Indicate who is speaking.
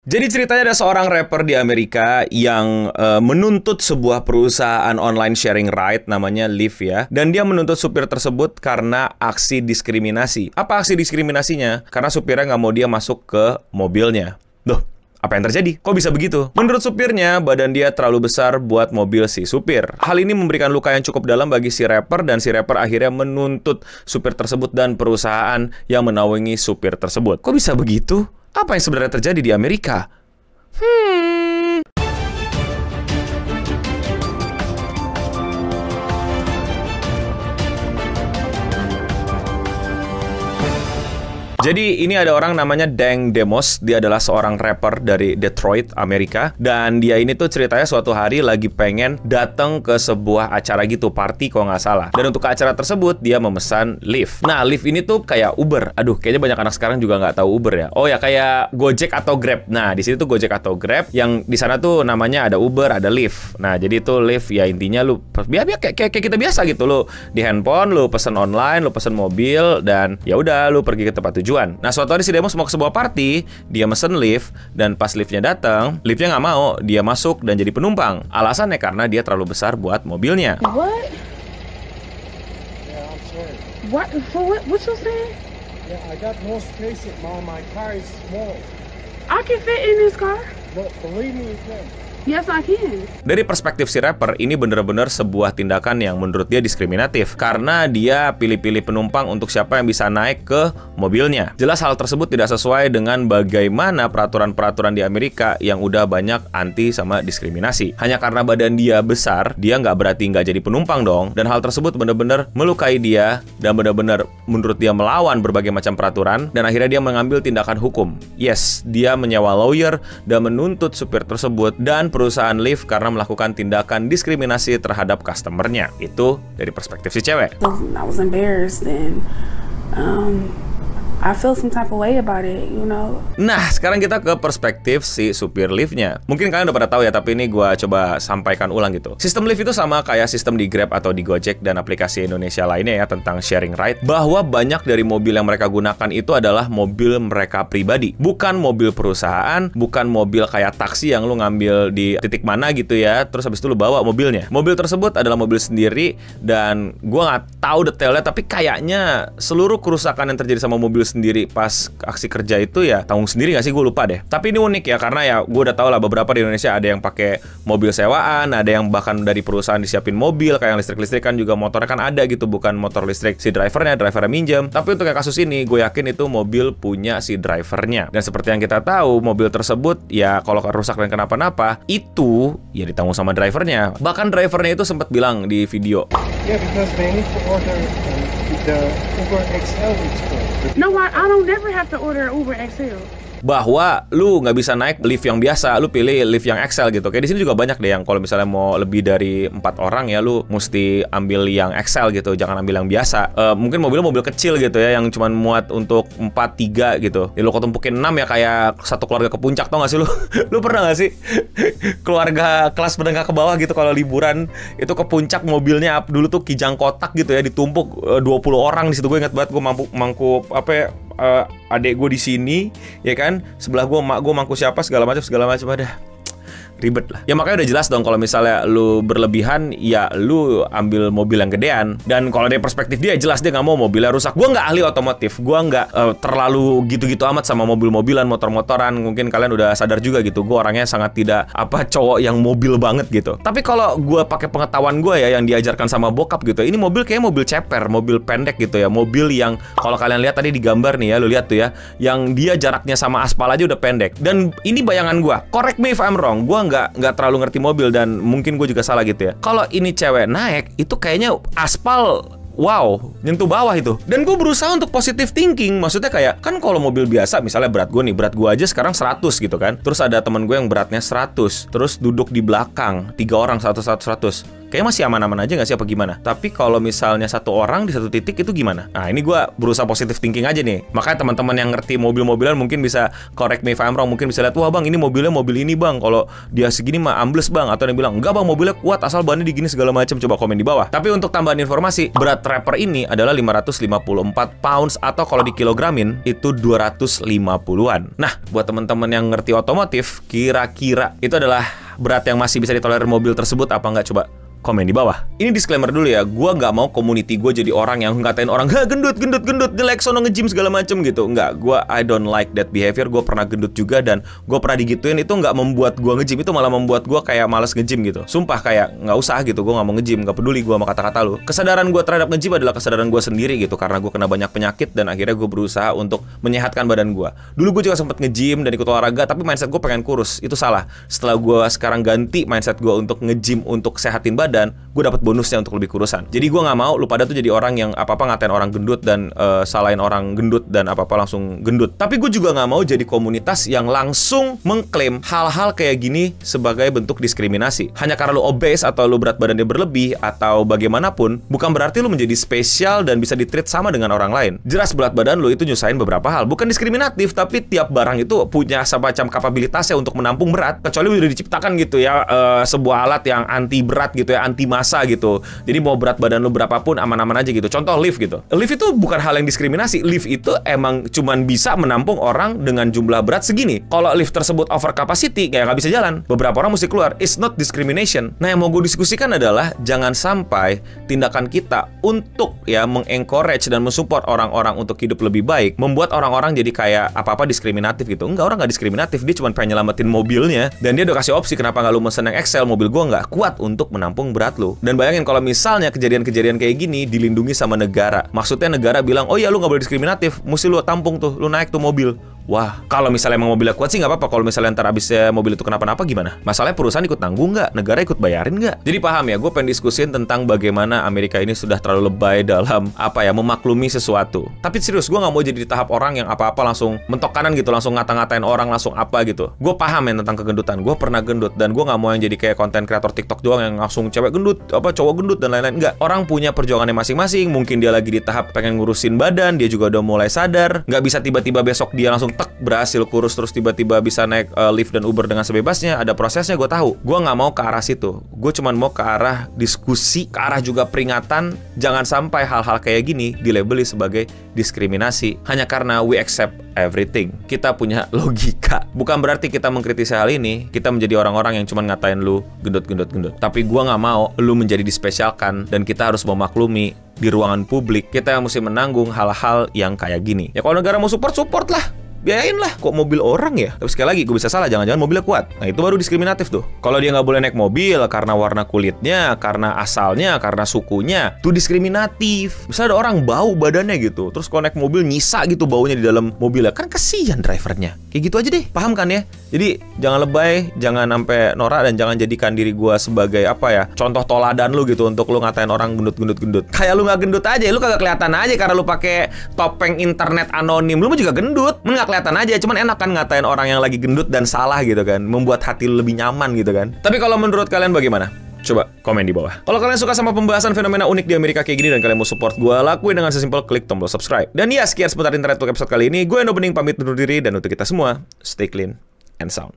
Speaker 1: Jadi ceritanya ada seorang rapper di Amerika yang menuntut sebuah perusahaan online sharing ride namanya Lyft ya. Dan dia menuntut supir tersebut karena aksi diskriminasi. Apa aksi diskriminasinya? Karena supirnya nggak mau dia masuk ke mobilnya. Duh, apa yang terjadi? Kok bisa begitu? Menurut supirnya, badan dia terlalu besar buat mobil si supir. Hal ini memberikan luka yang cukup dalam bagi si rapper, dan si rapper akhirnya menuntut supir tersebut dan perusahaan yang menaungi supir tersebut. Kok bisa begitu? Apa yang sebenarnya terjadi di Amerika? Jadi ini ada orang namanya Dang Demos. Dia adalah seorang rapper dari Detroit, Amerika. Dan dia ini tuh ceritanya suatu hari lagi pengen datang ke sebuah acara gitu, party kalau nggak salah. Dan untuk ke acara tersebut dia memesan Lyft. Nah, Lyft ini tuh kayak Uber. Aduh, kayaknya banyak anak sekarang juga nggak tahu Uber ya. Oh ya, kayak Gojek atau Grab. Nah, di sini tuh Gojek atau Grab. Yang di sana tuh namanya ada Uber, ada Lyft. Nah, jadi tuh Lyft ya intinya lu kayak kita biasa gitu. Lu di handphone, lu pesen online, lu pesen mobil, dan ya udah lu pergi ke tempat tujuan. Nah, suatu hari si Demos mau ke sebuah party, dia mesen Lyft, dan pas Lyftnya datang, Lyftnya nggak mau, dia masuk dan jadi penumpang. Alasannya karena dia terlalu besar buat mobilnya.
Speaker 2: What?
Speaker 3: Yeah, I'm sorry.
Speaker 2: What? For what? What you saying?
Speaker 3: Yeah, I got no space in my car is small.
Speaker 2: I can fit in this car.
Speaker 3: But believe me, you can.
Speaker 2: Yes, I can.
Speaker 1: Dari perspektif si rapper, ini bener-bener sebuah tindakan yang menurut dia diskriminatif. Karena dia pilih-pilih penumpang untuk siapa yang bisa naik ke mobilnya. Jelas hal tersebut tidak sesuai dengan bagaimana peraturan-peraturan di Amerika yang udah banyak anti sama diskriminasi. Hanya karena badan dia besar, dia nggak berarti nggak jadi penumpang dong. Dan hal tersebut bener-bener melukai dia, dan bener-bener menurut dia melawan berbagai macam peraturan. Dan akhirnya dia mengambil tindakan hukum. Yes, dia menyewa lawyer dan menuntut supir tersebut dan perusahaan Lyft karena melakukan tindakan diskriminasi terhadap customernya. Itu dari perspektif si cewek.
Speaker 2: I was embarrassed and I feel some type of way about it, you know.
Speaker 1: Nah, sekarang kita ke perspektif si supir Lyft-nya. Mungkin kalian udah pada tahu ya, tapi ini gua coba sampaikan ulang gitu. Sistem Lyft itu sama kayak sistem di Grab atau di Gojek dan aplikasi Indonesia lainnya ya tentang sharing ride, bahwa banyak dari mobil yang mereka gunakan itu adalah mobil mereka pribadi. Bukan mobil perusahaan, bukan mobil kayak taksi yang lu ngambil di titik mana gitu ya, terus habis itu lu bawa mobilnya. Mobil tersebut adalah mobil sendiri, dan gua nggak tahu detailnya, tapi kayaknya seluruh kerusakan yang terjadi sama mobil sendiri pas aksi kerja itu ya tanggung sendiri nggak sih, gue lupa deh. Tapi ini unik ya, karena ya gue udah tau lah beberapa di Indonesia ada yang pakai mobil sewaan, ada yang bahkan dari perusahaan disiapin mobil kayak yang listrik-listrik kan, juga motornya kan ada gitu, bukan motor listrik si drivernya minjem. Tapi untuk yang kasus ini gue yakin itu mobil punya si drivernya. Dan seperti yang kita tahu, mobil tersebut ya kalau rusak dan kenapa-napa itu ya ditanggung sama drivernya. Bahkan drivernya itu sempat bilang di video,
Speaker 3: Yeah, because they need to order the Uber XL it's called.
Speaker 2: No, I don't never have to order Uber XL.
Speaker 1: bahwa lu nggak bisa naik lift yang biasa, lu pilih lift yang XL gitu. Kayak di sini juga banyak deh yang kalau misalnya mau lebih dari 4 orang ya lu mesti ambil yang XL gitu, jangan ambil yang biasa. Mungkin mobilnya mobil kecil gitu ya, yang cuma muat untuk 4-3 gitu. Ya lu ketumpukin 6 ya, kayak satu keluarga ke puncak, tau gak sih lu? Lu pernah gak sih keluarga kelas menengah ke bawah gitu kalau liburan itu ke puncak, mobilnya dulu tuh kijang kotak gitu ya, ditumpuk 20 orang di situ. Gue ingat banget, gue mangku apa ya, adek gue di sini ya kan, sebelah gue mak gue mangku siapa segala macam ada ribet lah. Ya makanya udah jelas dong kalau misalnya lu berlebihan ya lu ambil mobil yang gedean. Dan kalau dari perspektif dia jelas dia nggak mau mobilnya rusak. Gua nggak ahli otomotif, gua nggak terlalu gitu-gitu amat sama mobil-mobilan, motor-motoran. Mungkin kalian udah sadar juga gitu, gua orangnya sangat tidak cowok yang mobil banget gitu. Tapi kalau gua pakai pengetahuan gua ya yang diajarkan sama bokap gitu, ini mobil kayak mobil ceper, mobil pendek gitu ya, mobil yang kalau kalian lihat tadi di gambar nih ya, lu lihat tuh ya, yang dia jaraknya sama aspal aja udah pendek. Dan ini bayangan gua, correct me if I'm wrong, gua nggak terlalu ngerti mobil dan mungkin gue juga salah gitu ya. Kalau ini cewek naik, itu kayaknya aspal nyentuh bawah itu. Dan gue berusaha untuk positive thinking. Maksudnya kayak, kan kalau mobil biasa, misalnya berat gue aja sekarang 100 gitu kan. Terus ada teman gue yang beratnya 100, terus duduk di belakang 3 orang 100. kayaknya masih aman-aman aja nggak sih apa gimana? Tapi kalau misalnya satu orang di satu titik itu gimana? Nah ini gue berusaha positive thinking aja nih. Makanya teman-teman yang ngerti mobil-mobilan mungkin bisa correct me if I'm wrong, mungkin bisa lihat, wah bang ini mobilnya mobil ini bang, kalau dia segini mah ambles bang, atau yang bilang enggak bang mobilnya kuat asal bannya digini segala macam. Coba komen di bawah. Tapi untuk tambahan informasi, berat rapper ini adalah 554 pounds atau kalau dikilogramin itu 250-an. Nah buat teman-teman yang ngerti otomotif, kira-kira itu adalah berat yang masih bisa ditolerir mobil tersebut apa enggak? Coba komen di bawah. Ini disclaimer dulu ya, gue nggak mau community gue jadi orang yang ngatain orang, ha gendut, jelek, sono nge-gym segala macem gitu. Nggak, I don't like that behavior. Gue pernah gendut juga dan gue pernah digituin, itu nggak membuat gue nge-gym, itu malah membuat gue kayak malas nge-gym gitu. Sumpah kayak nggak usah gitu, gue nggak mau nge-gym, nggak peduli gue sama kata-kata lu. Kesadaran gue terhadap nge-gym adalah kesadaran gue sendiri gitu, karena gue kena banyak penyakit dan akhirnya gue berusaha untuk menyehatkan badan gue. Dulu gue juga sempet nge-gym dan ikut olahraga, tapi mindset gue pengen kurus, itu salah. Setelah gue sekarang ganti mindset gue untuk nge-gym untuk sehatin badan, gue dapet bonusnya untuk lebih kurusan. Jadi gue nggak mau lu pada tuh jadi orang yang apa-apa ngatain orang gendut dan salahin orang gendut dan apa-apa langsung gendut. Tapi gue juga nggak mau jadi komunitas yang langsung mengklaim hal-hal kayak gini sebagai bentuk diskriminasi. Hanya karena lu obes atau lu berat badannya berlebih atau bagaimanapun, bukan berarti lu menjadi spesial dan bisa ditreat sama dengan orang lain. Jelas berat badan lu itu nyusahin beberapa hal. Bukan diskriminatif, tapi tiap barang itu punya semacam kapabilitasnya untuk menampung berat. Kecuali udah diciptakan gitu ya, sebuah alat yang anti berat gitu ya, anti massa gitu. Jadi mau berat badan lu berapapun aman-aman aja gitu. Contoh lift gitu. Lift itu bukan hal yang diskriminasi. Lift itu emang cuman bisa menampung orang dengan jumlah berat segini. Kalau lift tersebut over capacity, kayak nggak bisa jalan. Beberapa orang mesti keluar. It's not discrimination. Nah yang mau gue diskusikan adalah jangan sampai tindakan kita untuk ya mengencourage dan mensupport orang-orang untuk hidup lebih baik membuat orang-orang jadi kayak apa-apa diskriminatif gitu. Enggak, orang nggak diskriminatif. Dia cuma pengen nyelamatin mobilnya dan dia udah kasih opsi kenapa nggak lu mesen yang XL, mobil gue nggak kuat untuk menampung berat lu. Dan bayangin kalau misalnya kejadian-kejadian kayak gini dilindungi sama negara. Maksudnya negara bilang, oh ya lu nggak boleh diskriminatif, mesti lu tampung tuh, lu naik tuh mobil. Wah, kalau misalnya emang mobilnya kuat sih nggak apa-apa. Kalau misalnya ntar abisnya mobil itu kenapa-napa gimana? Masalahnya perusahaan ikut tanggung nggak? Negara ikut bayarin nggak? Jadi paham ya, gue pengen diskusin tentang bagaimana Amerika ini sudah terlalu lebay dalam apa ya, memaklumi sesuatu. Tapi serius, gue nggak mau jadi di tahap orang yang apa-apa langsung mentok kanan gitu, langsung ngata-ngatain orang, langsung apa gitu. Gue paham ya tentang kegendutan. Gue pernah gendut dan gue nggak mau yang jadi kayak konten kreator TikTok doang yang langsung cewek gendut, apa cowok gendut dan lain-lain. Nggak. Orang punya perjuangannya masing-masing. Mungkin dia lagi di tahap pengen ngurusin badan, dia juga udah mulai sadar. Nggak bisa tiba-tiba besok dia langsung tek berhasil kurus terus tiba-tiba bisa naik Lyft dan Uber dengan sebebasnya. Ada prosesnya, gue tahu. Gue nggak mau ke arah situ. Gue cuma mau ke arah diskusi, ke arah juga peringatan. Jangan sampai hal-hal kayak gini dilabeli sebagai diskriminasi hanya karena we accept everything. Kita punya logika. Bukan berarti kita mengkritisi hal ini kita menjadi orang-orang yang cuma ngatain lu gendut. Tapi gue nggak mau lu menjadi dispesialkan dan kita harus memaklumi di ruangan publik kita yang mesti menanggung hal-hal yang kayak gini. Ya kalau negara mau support lah, biayain lah. Kok mobil orang ya? Tapi sekali lagi gue bisa salah, jangan-jangan mobilnya kuat. Nah itu baru diskriminatif tuh. Kalau dia nggak boleh naik mobil karena warna kulitnya, karena asalnya, karena sukunya, tuh diskriminatif. Misalnya ada orang bau badannya gitu, terus kalau naik mobil nyisa gitu baunya di dalam mobilnya, kan kesian drivernya. Kayak gitu aja deh, paham kan ya? Jadi jangan lebay, jangan sampai norak, dan jangan jadikan diri gue sebagai apa ya, contoh toladan lu gitu untuk lu ngatain orang gendut. Kayak lu nggak gendut aja, lu kagak kelihatan aja karena lu pakai topeng internet anonim, lu mah juga gendut. Nggak kelihatan aja, cuman enak kan ngatain orang yang lagi gendut dan salah gitu kan, membuat hati lu lebih nyaman gitu kan. Tapi kalau menurut kalian bagaimana? Coba komen di bawah. Kalau kalian suka sama pembahasan fenomena unik di Amerika kayak gini dan kalian mau support gue, lakuin dengan sesimpel klik tombol subscribe. Dan ya, sekian seputar internet untuk episode kali ini. Gue Endo Bening pamit undur diri, dan untuk kita semua, stay clean and sound.